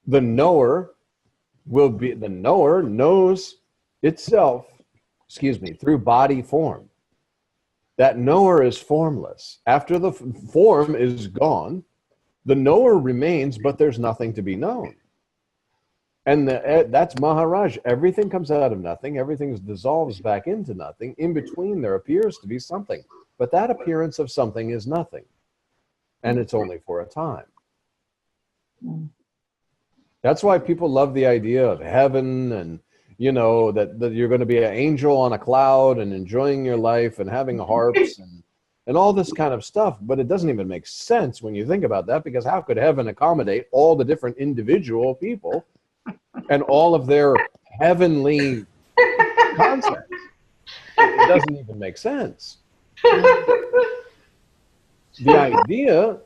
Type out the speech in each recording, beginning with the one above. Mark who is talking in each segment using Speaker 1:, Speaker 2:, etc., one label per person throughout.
Speaker 1: The knower the knower knows itself, through body form. That knower is formless. After the form is gone, the knower remains, but there's nothing to be known. And that's Maharaj. Everything comes out of nothing. Everything dissolves back into nothing. In between, there appears to be something. But that appearance of something is nothing. And it's only for a time. That's why people love the idea of heaven and, that you're going to be an angel on a cloud and enjoying your life and having harps and all this kind of stuff. But it doesn't even make sense when you think about that, because how could heaven accommodate all the different individual people and all of their heavenly concepts? It doesn't even make sense. The idea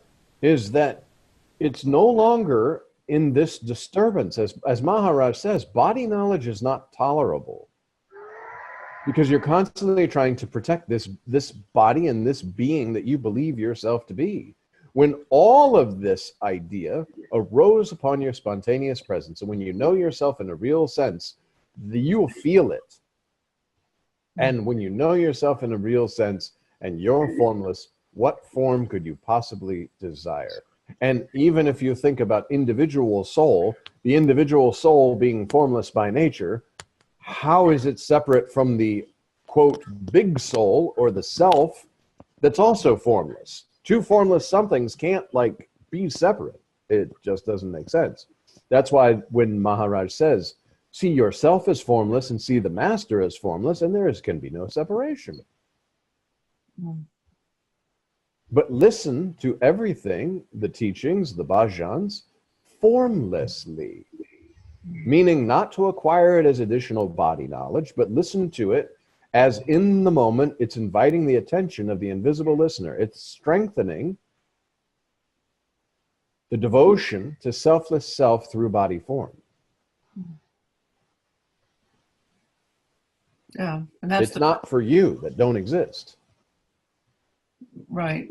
Speaker 1: is that it's no longer in this disturbance. As Maharaj says, body knowledge is not tolerable, because you're constantly trying to protect this body and this being that you believe yourself to be. When all of this idea arose upon your spontaneous presence, and when you know yourself in a real sense, you'll feel it. And when you know yourself in a real sense and you're formless, what form could you possibly desire? And even if you think about individual soul, the individual soul being formless by nature, how is it separate from the, quote, big soul or the self that's also formless? Two formless somethings can't be separate. It just doesn't make sense. That's why when Maharaj says, see yourself as formless and see the master as formless, and can be no separation. But listen to everything, the teachings, the bhajans, formlessly. Meaning not to acquire it as additional body knowledge, but listen to it as in the moment it's inviting the attention of the invisible listener. It's strengthening the devotion to selfless self through body form.
Speaker 2: Yeah, and that's
Speaker 1: it's not for you that don't exist.
Speaker 2: Right.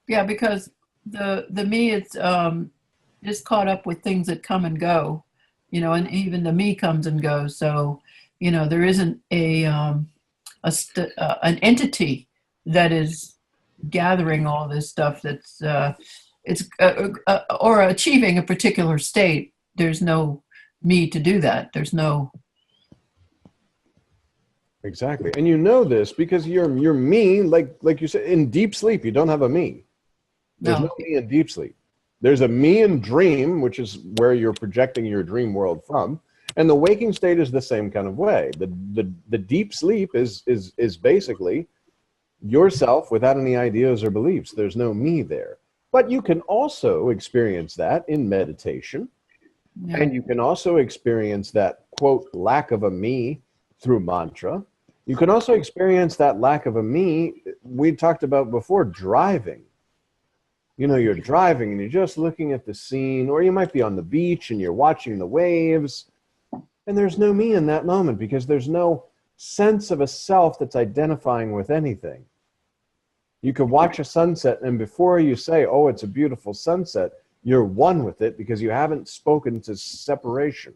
Speaker 2: Yeah, because the me is caught up with things that come and go, and even the me comes and goes. So, there isn't an entity that is gathering all this stuff that's or achieving a particular state. There's no me to do that. There's no.
Speaker 1: Exactly. And you know this because you're me, like you said, in deep sleep, you don't have a me. There's no me in deep sleep. There's a me in dream, which is where you're projecting your dream world from. And the waking state is the same kind of way. The deep sleep is basically yourself without any ideas or beliefs. There's no me there. But you can also experience that in meditation. Yeah. And you can also experience that, quote, lack of a me through mantra. You can also experience that lack of a me we talked about before, driving. You're driving and you're just looking at the scene, or you might be on the beach and you're watching the waves, and there's no me in that moment because there's no sense of a self that's identifying with anything. You could watch a sunset, and before you say, oh, it's a beautiful sunset, you're one with it because you haven't spoken to separation.